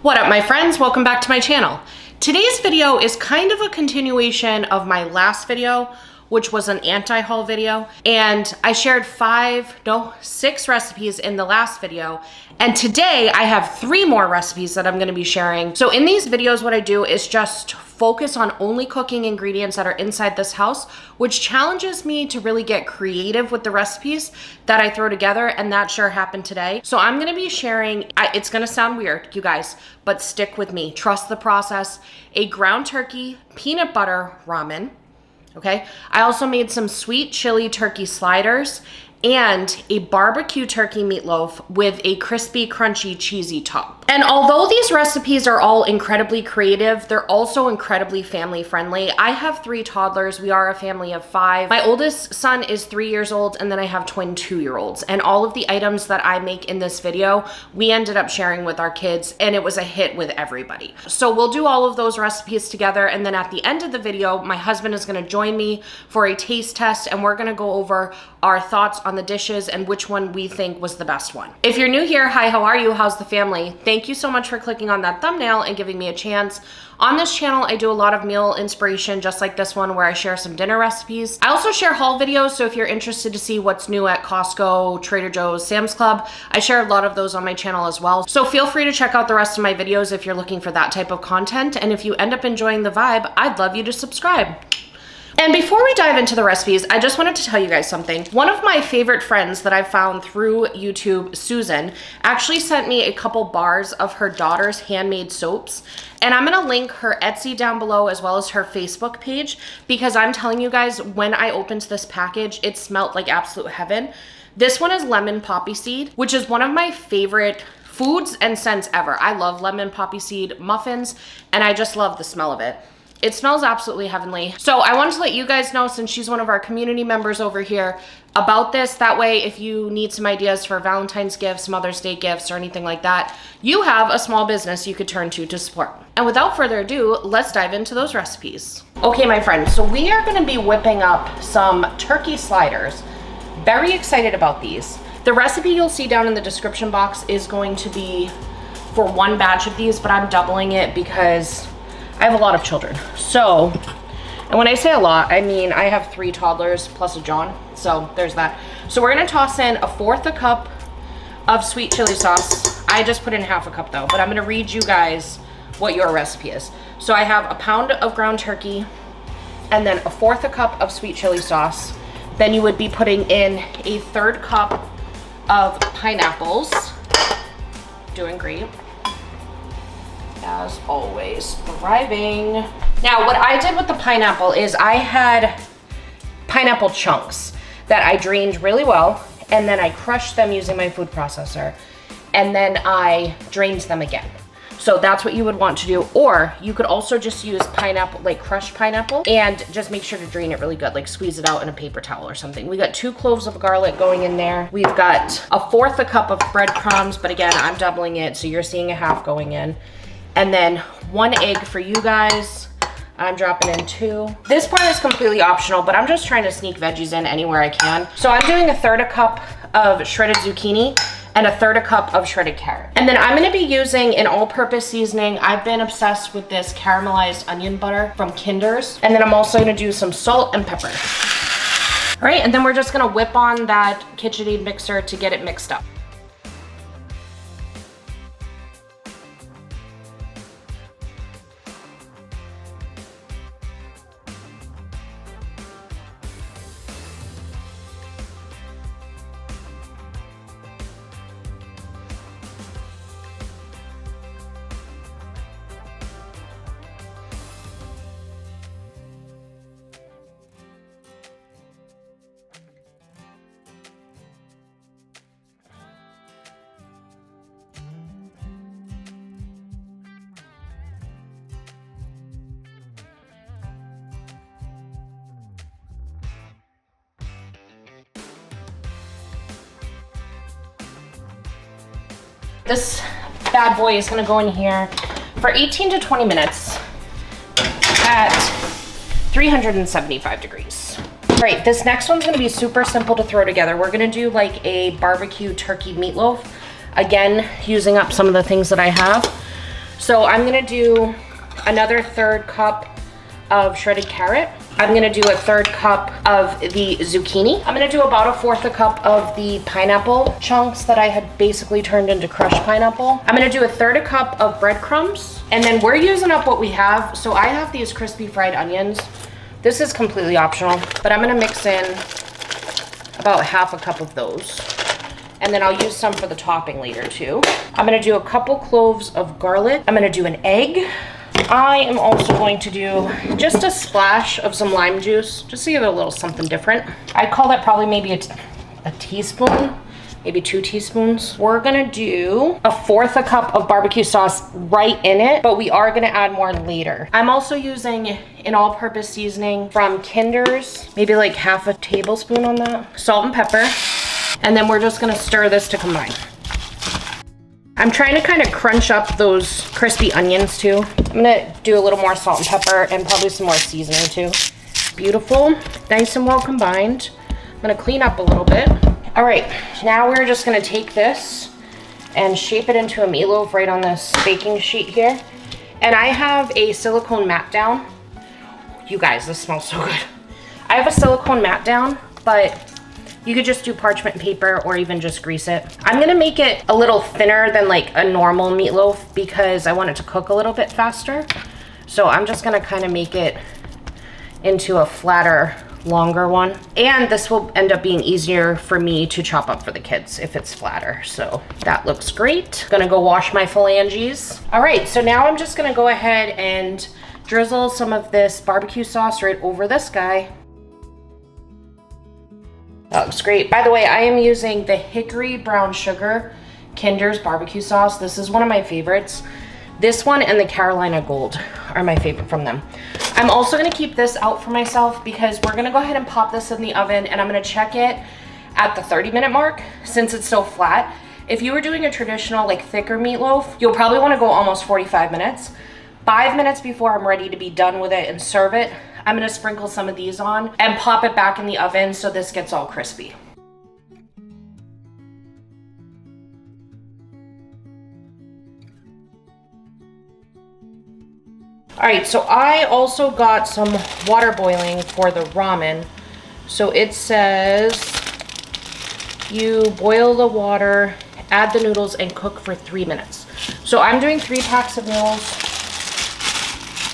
What up, my friends? Welcome back to my channel. Today's video is kind of a continuation of my last video, which was an anti-haul video. And I shared 6 recipes in the last video. And today I have 3 more recipes that I'm gonna be sharing. So in these videos, what I do is just focus on only cooking ingredients that are inside this house, which challenges me to really get creative with the recipes that I throw together, and that sure happened today. So I'm gonna be sharing, it's gonna sound weird, you guys, but stick with me, trust the process, a ground turkey peanut butter ramen, okay? I also made some sweet chili turkey sliders and a barbecue turkey meatloaf with a crispy, crunchy, cheesy top. And although these recipes are all incredibly creative, they're also incredibly family friendly. I have 3 toddlers. We are a family of 5. My oldest son is 3 years old, and then I have twin 2-year-olds. And all of the items that I make in this video, we ended up sharing with our kids, and it was a hit with everybody. So we'll do all of those recipes together, and then at the end of the video, my husband is gonna join me for a taste test, and we're gonna go over our thoughts on the dishes and which one we think was the best one. If you're new here, hi, how are you? How's the family? Thank you so much for clicking on that thumbnail and giving me a chance. On this channel, I do a lot of meal inspiration, just like this one, where I share some dinner recipes. I also share haul videos, so if you're interested to see what's new at Costco, Trader Joe's, Sam's Club, I share a lot of those on my channel as well. So feel free to check out the rest of my videos if you're looking for that type of content. And if you end up enjoying the vibe, I'd love you to subscribe. And before we dive into the recipes, I just wanted to tell you guys something. One of my favorite friends that I found through YouTube, Susan, actually sent me a couple bars of her daughter's handmade soaps. And I'm gonna link her Etsy down below as well as her Facebook page, because I'm telling you guys, when I opened this package, it smelled like absolute heaven. This one is lemon poppy seed, which is one of my favorite foods and scents ever. I love lemon poppy seed muffins, and I just love the smell of it. It smells absolutely heavenly. So I wanted to let you guys know, since she's one of our community members over here, about this. That way, if you need some ideas for Valentine's gifts, Mother's Day gifts, or anything like that, you have a small business you could turn to support. And without further ado, let's dive into those recipes. Okay, my friends, so we are gonna be whipping up some turkey sliders. Very excited about these. The recipe you'll see down in the description box is going to be for 1 batch of these, but I'm doubling it because I have a lot of children. So, and when I say a lot, I mean I have 3 toddlers plus a John, so there's that. So we're gonna toss in 1/4 a cup of sweet chili sauce. I just put in 1/2 a cup though, but I'm gonna read you guys what your recipe is. So I have 1 pound of ground turkey, and then 1/4 a cup of sweet chili sauce. Then you would be putting in 1/3 cup of pineapples. Doing great. As always, thriving. Now, what I did with the pineapple is I had pineapple chunks that I drained really well, and then I crushed them using my food processor, and then I drained them again. So that's what you would want to do. Or you could also just use pineapple, like crushed pineapple, and just make sure to drain it really good, like squeeze it out in a paper towel or something. We got 2 cloves of garlic going in there. We've got 1/4 a cup of breadcrumbs, but again, I'm doubling it, so you're seeing 1/2 going in. And then 1 egg for you guys. I'm dropping in 2. This part is completely optional, but I'm just trying to sneak veggies in anywhere I can. So I'm doing 1/3 a cup of shredded zucchini and 1/3 a cup of shredded carrot. And then I'm gonna be using an all-purpose seasoning. I've been obsessed with this caramelized onion butter from Kinder's. And then I'm also gonna do some salt and pepper. All right, and then we're just gonna whip on that KitchenAid mixer to get it mixed up. This bad boy is gonna go in here for 18 to 20 minutes at 375 degrees. All right, this next one's gonna be super simple to throw together. We're gonna do like a barbecue turkey meatloaf. Again, using up some of the things that I have. So I'm gonna do another 1/3 cup of shredded carrot. I'm gonna do a 1/3 cup of the zucchini. I'm gonna do about a 1/4 a cup of the pineapple chunks that I had basically turned into crushed pineapple. I'm gonna do a 1/3 a cup of breadcrumbs. And then we're using up what we have. So I have these crispy fried onions. This is completely optional, but I'm gonna mix in about 1/2 a cup of those. And then I'll use some for the topping later too. I'm gonna do a couple cloves of garlic. I'm gonna do an egg. I am also going to do just a splash of some lime juice, just to give it a little something different. I'd call that probably maybe a teaspoon, maybe 2 teaspoons. We're gonna do a 1/4 a cup of barbecue sauce right in it, but we are gonna add more later. I'm also using an all-purpose seasoning from Kinder's, maybe like 1/2 a tablespoon on that. Salt and pepper, and then we're just gonna stir this to combine. I'm trying to kind of crunch up those crispy onions too. I'm gonna do a little more salt and pepper and probably some more seasoning too. Beautiful, nice and well combined. I'm gonna clean up a little bit. All right, now we're just gonna take this and shape it into a meatloaf right on this baking sheet here. And I have a silicone mat down. You guys, this smells so good. I have a silicone mat down, but you could just do parchment paper or even just grease it. I'm gonna make it a little thinner than like a normal meatloaf because I want it to cook a little bit faster. So I'm just gonna kind of make it into a flatter, longer one. And this will end up being easier for me to chop up for the kids if it's flatter. So that looks great. Gonna go wash my phalanges. All right, so now I'm just gonna go ahead and drizzle some of this barbecue sauce right over this guy. That looks great. By the way, I am using the Hickory Brown Sugar Kinder's barbecue sauce. This is one of my favorites. This one and the Carolina Gold are my favorite from them. I'm also gonna keep this out for myself because we're gonna go ahead and pop this in the oven and I'm gonna check it at the 30-minute mark since it's so flat. If you were doing a traditional like thicker meatloaf, you'll probably wanna go almost 45 minutes. 5 minutes before I'm ready to be done with it and serve it, I'm gonna sprinkle some of these on and pop it back in the oven so this gets all crispy. All right, so I also got some water boiling for the ramen. So it says you boil the water, add the noodles, and cook for 3 minutes. So I'm doing 3 packs of noodles.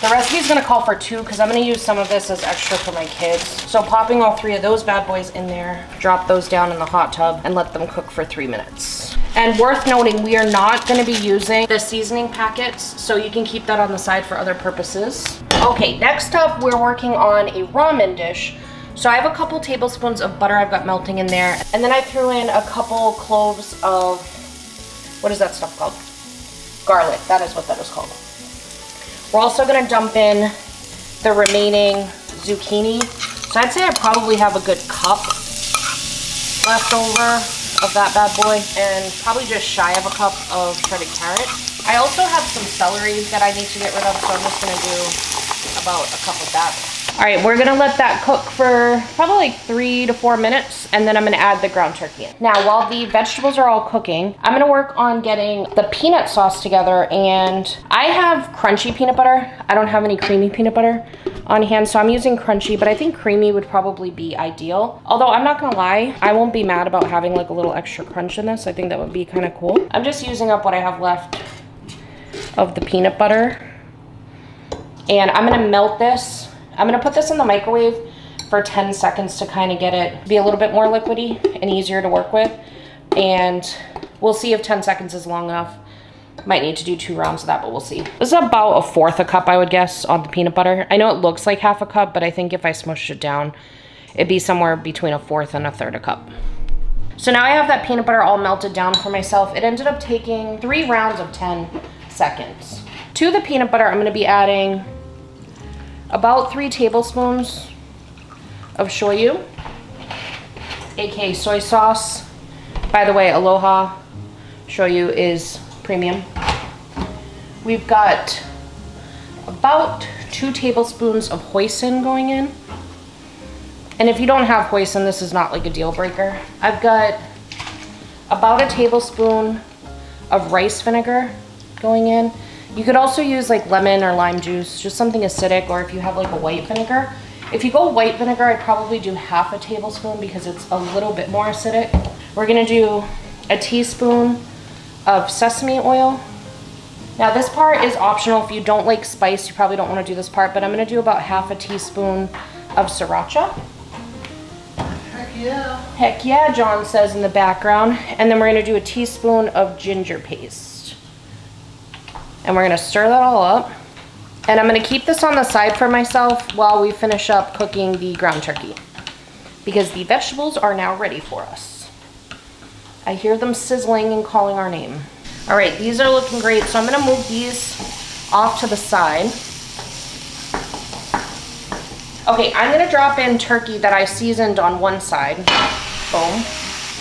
The recipe is gonna call for 2 because I'm gonna use some of this as extra for my kids. So popping all 3 of those bad boys in there, drop those down in the hot tub and let them cook for 3 minutes. And worth noting, we are not gonna be using the seasoning packets, so you can keep that on the side for other purposes. Okay, next up, we're working on a ramen dish. So I have a couple tablespoons of butter I've got melting in there. And then I threw in a couple cloves of, what is that stuff called? Garlic, that is what that is called. We're also gonna dump in the remaining zucchini. So I'd say I probably have a good cup left over of that bad boy and probably just shy of a cup of shredded carrot. I also have some celery that I need to get rid of, so I'm just gonna do about a cup of that. All right, we're gonna let that cook for probably like 3 to 4 minutes, and then I'm gonna add the ground turkey in. Now, while the vegetables are all cooking, I'm gonna work on getting the peanut sauce together, and I have crunchy peanut butter. I don't have any creamy peanut butter on hand, so I'm using crunchy, but I think creamy would probably be ideal. Although I'm not gonna lie, I won't be mad about having like a little extra crunch in this. I think that would be kind of cool. I'm just using up what I have left of the peanut butter, and I'm gonna melt this. I'm gonna put this in the microwave for 10 seconds to kind of get it be a little bit more liquidy and easier to work with. And we'll see if 10 seconds is long enough. Might need to do 2 rounds of that, but we'll see. This is about a 1/4 a cup, I would guess, on the peanut butter. I know it looks like 1/2 a cup, but I think if I smushed it down, it'd be somewhere between a 1/4 and a 1/3 a cup. So now I have that peanut butter all melted down for myself. It ended up taking 3 rounds of 10 seconds. To the peanut butter, I'm gonna be adding about 3 tablespoons of shoyu, aka soy sauce. By the way, Aloha shoyu is premium. We've got about 2 tablespoons of hoisin going in. And if you don't have hoisin, this is not like a deal breaker. I've got about a tablespoon of rice vinegar going in. You could also use like lemon or lime juice, just something acidic, or if you have like a white vinegar. If you go white vinegar, I'd probably do half a tablespoon because it's a little bit more acidic. We're gonna do a teaspoon of sesame oil. Now this part is optional. If you don't like spice, you probably don't wanna do this part, but I'm gonna do about half a teaspoon of sriracha. Heck yeah. Heck yeah, John says in the background. And then we're gonna do a teaspoon of ginger paste. And we're gonna stir that all up. And I'm gonna keep this on the side for myself while we finish up cooking the ground turkey, because the vegetables are now ready for us. I hear them sizzling and calling our name. All right, these are looking great. So I'm gonna move these off to the side. Okay, I'm gonna drop in turkey that I seasoned on one side. Boom.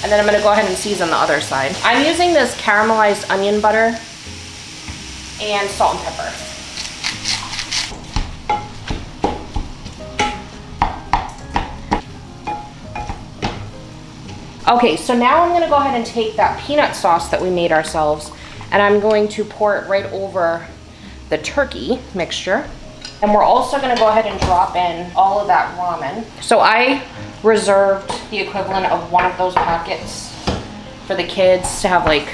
And then I'm gonna go ahead and season the other side. I'm using this caramelized onion butter and salt and pepper. Okay, so now I'm gonna go ahead and take that peanut sauce that we made ourselves, and I'm going to pour it right over the turkey mixture. And we're also gonna go ahead and drop in all of that ramen. So I reserved the equivalent of one of those packets for the kids to have like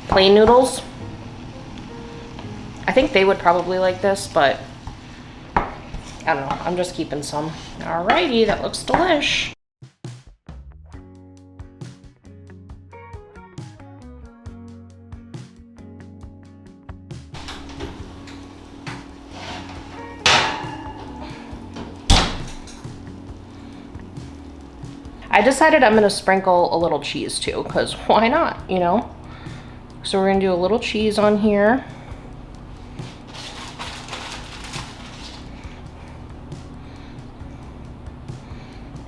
plain noodles. I think they would probably like this, but I don't know, I'm just keeping some. Alrighty, that looks delish. I decided I'm gonna sprinkle a little cheese too, because why not, you know? So we're gonna do a little cheese on here.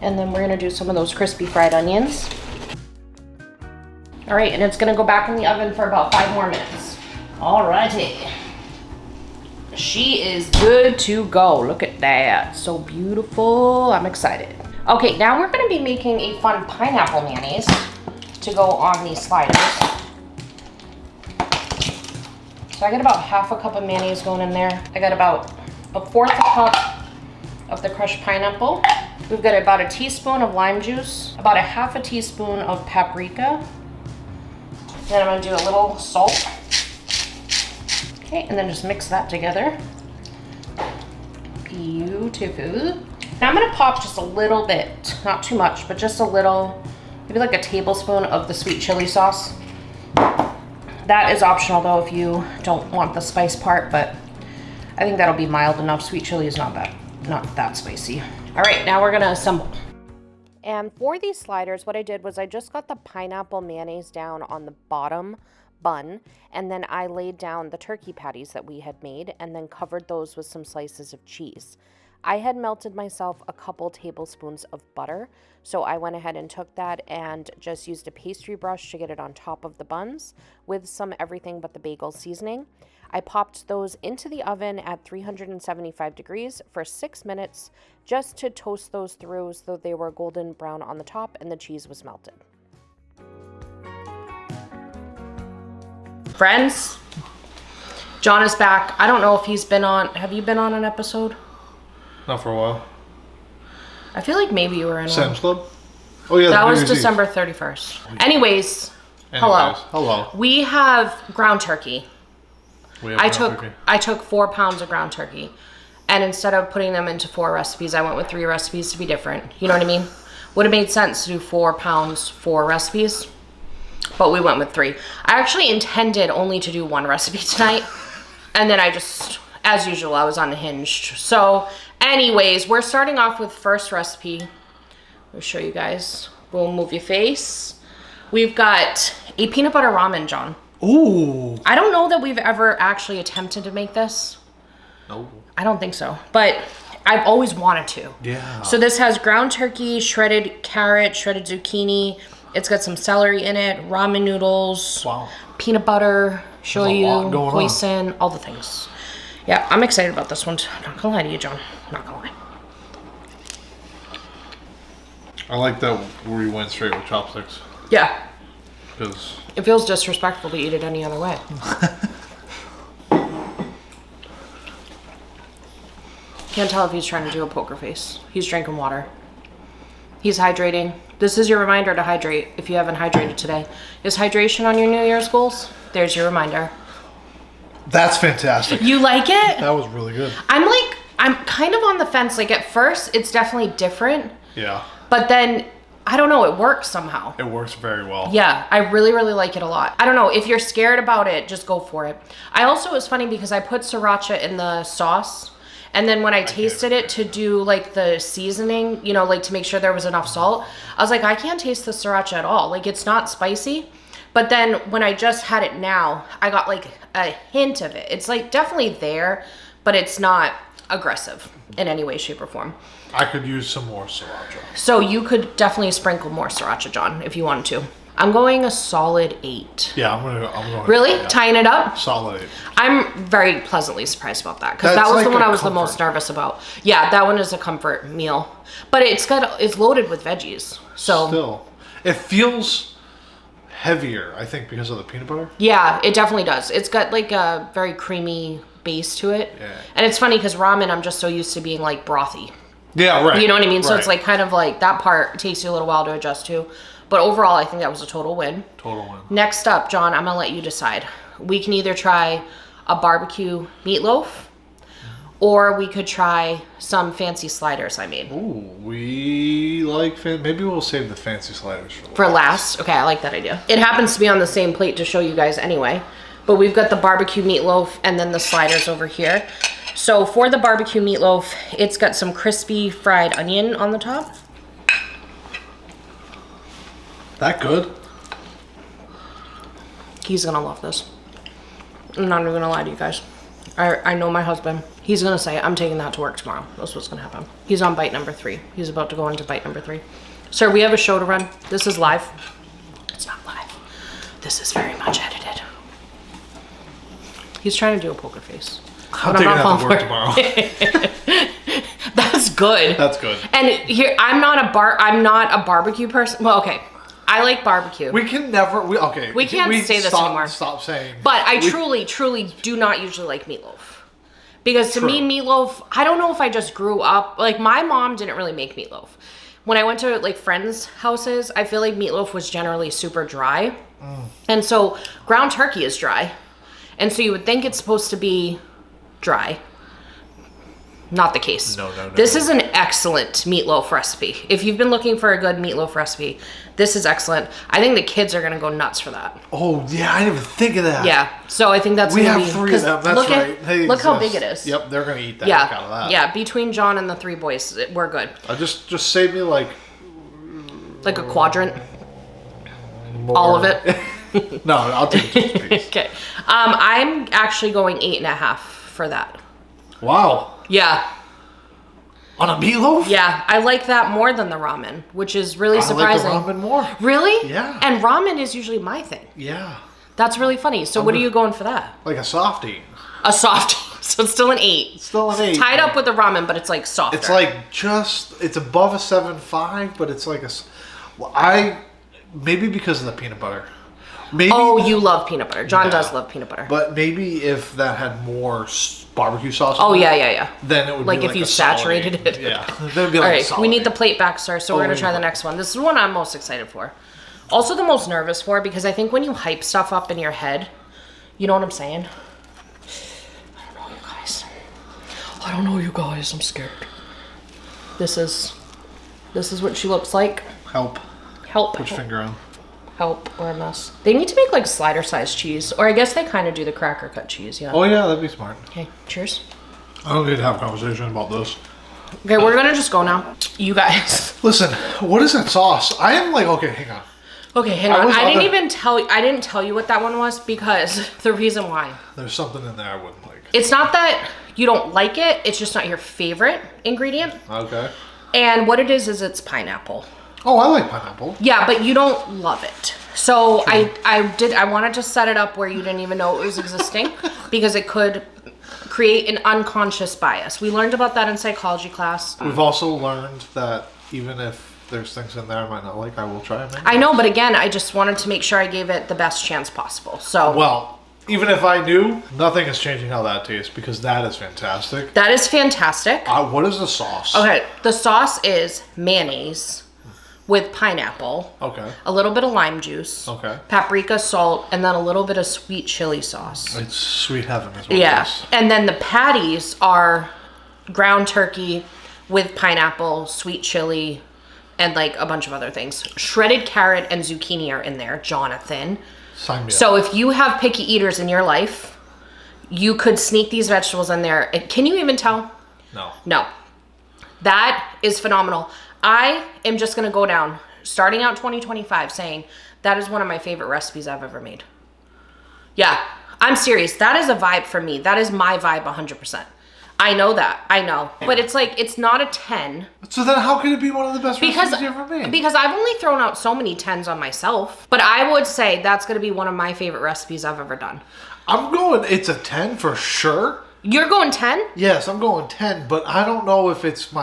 And then we're gonna do some of those crispy fried onions. All right, and it's gonna go back in the oven for about 5 more minutes. Alrighty. She is good to go. Look at that, so beautiful. I'm excited. Okay, now we're gonna be making a fun pineapple mayonnaise to go on these sliders. So I got about half a cup of mayonnaise going in there. I got about a 1/4 cup of the crushed pineapple. We've got about a teaspoon of lime juice, about a half a teaspoon of paprika. Then I'm gonna do a little salt. Okay, and then just mix that together. Beautiful. Now I'm gonna pop just a little bit, not too much, but just a little, maybe like a tablespoon of the sweet chili sauce. That is optional though if you don't want the spice part, but I think that'll be mild enough. Sweet chili is not that spicy. All right, now we're gonna assemble. And for these sliders, what I did was I just got the pineapple mayonnaise down on the bottom bun, and then I laid down the turkey patties that we had made and then covered those with some slices of cheese. I had melted myself a couple tablespoons of butter, so I went ahead and took that and just used a pastry brush to get it on top of the buns with some everything but the bagel seasoning. I popped those into the oven at 375 degrees for 6 minutes just to toast those through so they were golden brown on the top and the cheese was melted. Friends, John is back. I don't know if he's been on, have you been on an episode? Not for a while. I feel like maybe you were in Sam's Club? Oh yeah, that was December 31st. Anyways, hello. We have ground turkey. I took 4 pounds of ground turkey, and instead of putting them into 4 recipes, I went with 3 recipes to be different. You know what I mean? Would have made sense to do 4 pounds, 4 recipes, but we went with 3. I actually intended only to do 1 recipe tonight, and then I just, as usual, I was unhinged. So anyways, we're starting off with first recipe. I'll show you guys. We'll move your face. We've got a peanut butter ramen, John. Ooh. I don't know that we've ever actually attempted to make this. No. I don't think so, but I've always wanted to. Yeah. So this has ground turkey, shredded carrot, shredded zucchini. It's got some celery in it, ramen noodles, wow, peanut butter, shoyu, hoisin, all the things. Yeah, I'm excited about this one. I'm not gonna lie to you, John. I'm not gonna lie. I like that where you went straight with chopsticks. Yeah. Because it feels disrespectful to eat it any other way. Can't tell if he's trying to do a poker face. He's drinking water. He's hydrating. This is your reminder to hydrate if you haven't hydrated today. Is hydration on your New Year's goals? There's your reminder. That's fantastic. You like it? That was really good. I'm kind of on the fence. Like at first, it's definitely different. Yeah. But then, I don't know, it works somehow. It works very well. Yeah, I really, really like it a lot. I don't know, if you're scared about it, just go for it. I also, it was funny because I put sriracha in the sauce. And then when I tasted it to do like the seasoning, you know, like to make sure there was enough salt, I was like, I can't taste the sriracha at all. Like it's not spicy. But then when I just had it now, I got like a hint of it. It's like definitely there, but it's not aggressive in any way, shape, or form. I could use some more sriracha. So you could definitely sprinkle more sriracha, John, if you wanted to. I'm going a solid 8. Yeah, I'm going. Really? Yeah. Tying it up? Solid 8. I'm very pleasantly surprised about that because that was like the one a I was the comfort. most nervous about. Yeah, that one is a comfort meal, but it's loaded with veggies. So Still, it feels heavier, I think, because of the peanut butter. yeah, it definitely does. It's got like a very creamy base to it. Yeah. And it's funny because ramen, I'm just so used to being like brothy. Yeah, right. You know what I mean? So Right. it's like kind of like that part takes you a little while to adjust to. But overall, I think that was a total win. Total win. Next up, John, I'm going to let you decide. We can either try a BBQ meatloaf or we could try some fancy sliders I made. Ooh, we like maybe we'll save the fancy sliders For last? Okay, I like that idea. It happens to be on the same plate to show you guys anyway. But we've got the BBQ meatloaf and then the sliders over here. So for the BBQ meatloaf, it's got some crispy fried onion on the top. That good? He's gonna love this. I'm not even gonna lie to you guys. I know my husband. He's gonna say, I'm taking that to work tomorrow. That's what's gonna happen. He's on bite number 3. He's about to go into bite number 3. Sir, we have a show to run. This is live. It's not live. This is very much edited. He's trying to do a poker face. I'm But taking not that to work falling tomorrow. That's good. That's good. And here, I'm not a barbecue person. Well, okay. I like barbecue. We can never. We can't say this anymore. Stop saying. But I truly do not usually like meatloaf. Because to me, meatloaf, I don't know if I just grew up, like my mom didn't really make meatloaf. When I went to like friends' houses, I feel like meatloaf was generally super dry. And so ground turkey is dry. And so you would think it's supposed to be dry. Not the case. No. This is an excellent meatloaf recipe. If you've been looking for a good meatloaf recipe, this is excellent. I think the kids are gonna go nuts for that. Oh yeah, I didn't even think of that. Yeah, so I think that's We gonna have be, 3 of them. That's look right. They look how exist. big it is. Yep, they're gonna eat the heck out of that. Yeah. Between John and the 3 boys, we're good. Just save me like a quadrant, more. all of it. No, I'll take just a piece. Okay. I'm actually going 8.5 for that. Wow. Yeah. On a meatloaf? Yeah, I like that more than the ramen, which is really surprising. I like the ramen more. Really? Yeah. And ramen is usually my thing. Yeah. That's really funny. So what are you going for that? Like a softie. A soft. So it's still an 8. Still an 8. Tied up with the ramen, but it's like softer. It's like it's above a 7.5, but it's like maybe because of the peanut butter. Maybe. Oh, you love peanut butter. John Yeah. does love peanut butter. But maybe if that had more barbecue sauce. Oh, in it, yeah. Then it would Like be if like you a solid saturated 8. it. Yeah. Then it'd be All like a right, solid we need 8. the plate back, sir, so we're going to try the yeah. next one. This is the one I'm most excited for. Also the most nervous for, because I think when you hype stuff up in your head, you know what I'm saying? I don't know, you guys. I'm scared. This is what she looks like. Help. Help. Which finger on? Help or a mess. They need to make like slider sized cheese, or I guess they kind of do the cracker cut cheese, yeah. Oh yeah, that'd be smart. Okay, cheers. I don't need to have a conversation about this. Okay, we're gonna just go now. You guys. Listen, what is that sauce? I am like, okay, hang on. Okay, hang on. I didn't tell you what that one was because the reason why. There's something in there I wouldn't like. It's not that you don't like it, it's just not your favorite ingredient. Okay. And what it is it's pineapple. Oh, I like pineapple. Yeah, but you don't love it. So I wanted to set it up where you didn't even know it was existing because it could create an unconscious bias. We learned about that in psychology class. We've also learned that even if there's things in there I might not like, I will try them. I know, but again, I just wanted to make sure I gave it the best chance possible. So Well, even if I knew, nothing is changing how that tastes because that is fantastic. That is fantastic. What is the sauce? Okay, the sauce is mayonnaise with pineapple. Okay. A little bit of lime juice. Okay. Paprika, salt, and then a little bit of sweet chili sauce. It's sweet heaven is what it Yeah. is. And then the patties are ground turkey with pineapple, sweet chili, and like a bunch of other things. Shredded carrot and zucchini are in there, Jonathan. Sign me So up. if you have picky eaters in your life, you could sneak these vegetables in there. Can you even tell? No. No. That is phenomenal. I am just going to go down, starting out 2025, saying that is one of my favorite recipes I've ever made. Yeah, I'm serious. That is a vibe for me. That is my vibe 100%. I know that. I know. But it's like, it's not a 10. So then how can it be one of the best recipes you ever made? Because I've only thrown out so many 10s on myself. But I would say that's going to be one of my favorite recipes I've ever done. I'm going, it's a 10 for sure. You're going 10? Yes, I'm going 10, but I don't know if it's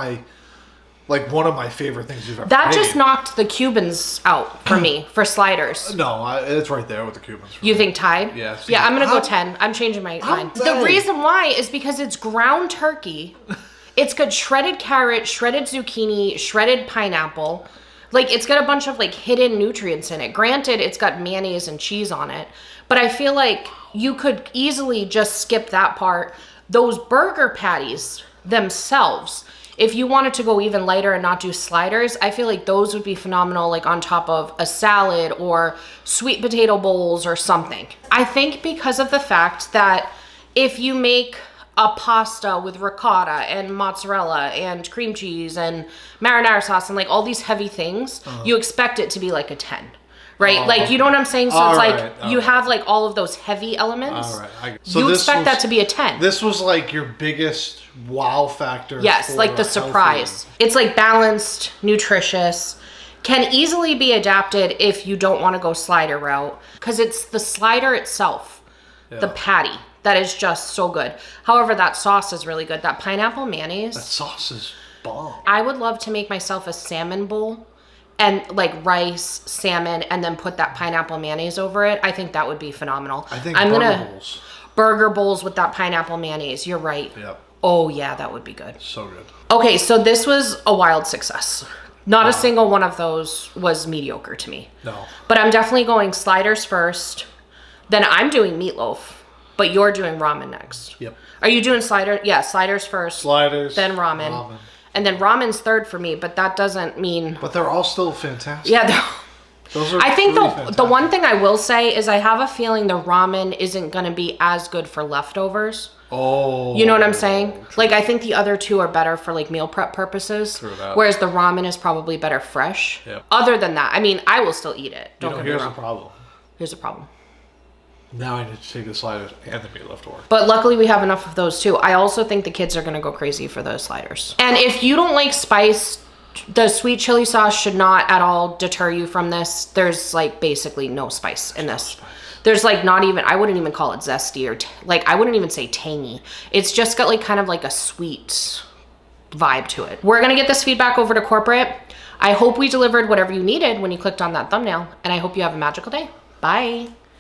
like one of my favorite things you've ever That made. just knocked the Cubans out for me, for sliders. No, it's right there with the Cubans. You think tied? Yeah. Yeah, I'm going to go 10. I'm changing my mind. The reason why is because it's ground turkey. It's got shredded carrot, shredded zucchini, shredded pineapple. Like, it's got a bunch of, like, hidden nutrients in it. Granted, it's got mayonnaise and cheese on it. But I feel like you could easily just skip that part. Those burger patties themselves, if you wanted to go even lighter and not do sliders, I feel like those would be phenomenal, like on top of a salad or sweet potato bowls or something. I think because of the fact that if you make a pasta with ricotta and mozzarella and cream cheese and marinara sauce and like all these heavy things, you expect it to be like a 10. Right? Like, you know what I'm saying? So it's like, you have like all of those heavy elements. All right. So you expect that to be a 10. This was like your biggest wow factor. Yes, like the surprise. It's like balanced, nutritious, can easily be adapted if you don't want to go slider route, because it's the slider itself, the patty, that is just so good. However, that sauce is really good. That pineapple mayonnaise. That sauce is bomb. I would love to make myself a salmon bowl and like rice, salmon, and then put that pineapple mayonnaise over it. I think that would be phenomenal. I think bowls. Burger bowls with that pineapple mayonnaise. You're right. Yep. Oh yeah, that would be good. So good. Okay, so this was a wild success. Not a single one of those was mediocre to me. No. But I'm definitely going sliders first. Then I'm doing meatloaf, but you're doing ramen next. Yep. Are you doing sliders? Yeah, sliders first. Sliders. Then ramen. And then ramen's third for me, but that doesn't mean... But they're all still fantastic. Yeah, those are I think the fantastic. one thing I will say is I have a feeling the ramen isn't going to be as good for leftovers. Oh. You know what I'm saying? True. Like, I think the other two are better for like meal prep purposes. True that. Whereas the ramen is probably better fresh. Yep. Other than that, I mean, I will still eat it. Don't get me here's wrong. the problem. Here's the problem. Now I need to take the sliders and the meatloaf to work. But luckily we have enough of those too. I also think the kids are going to go crazy for those sliders. And if you don't like spice, the sweet chili sauce should not at all deter you from this. There's like basically no spice in this. There's like not even, I wouldn't even call it zesty or like, I wouldn't even say tangy. It's just got like kind of like a sweet vibe to it. We're going to get this feedback over to corporate. I hope we delivered whatever you needed when you clicked on that thumbnail, and I hope you have a magical day. Bye.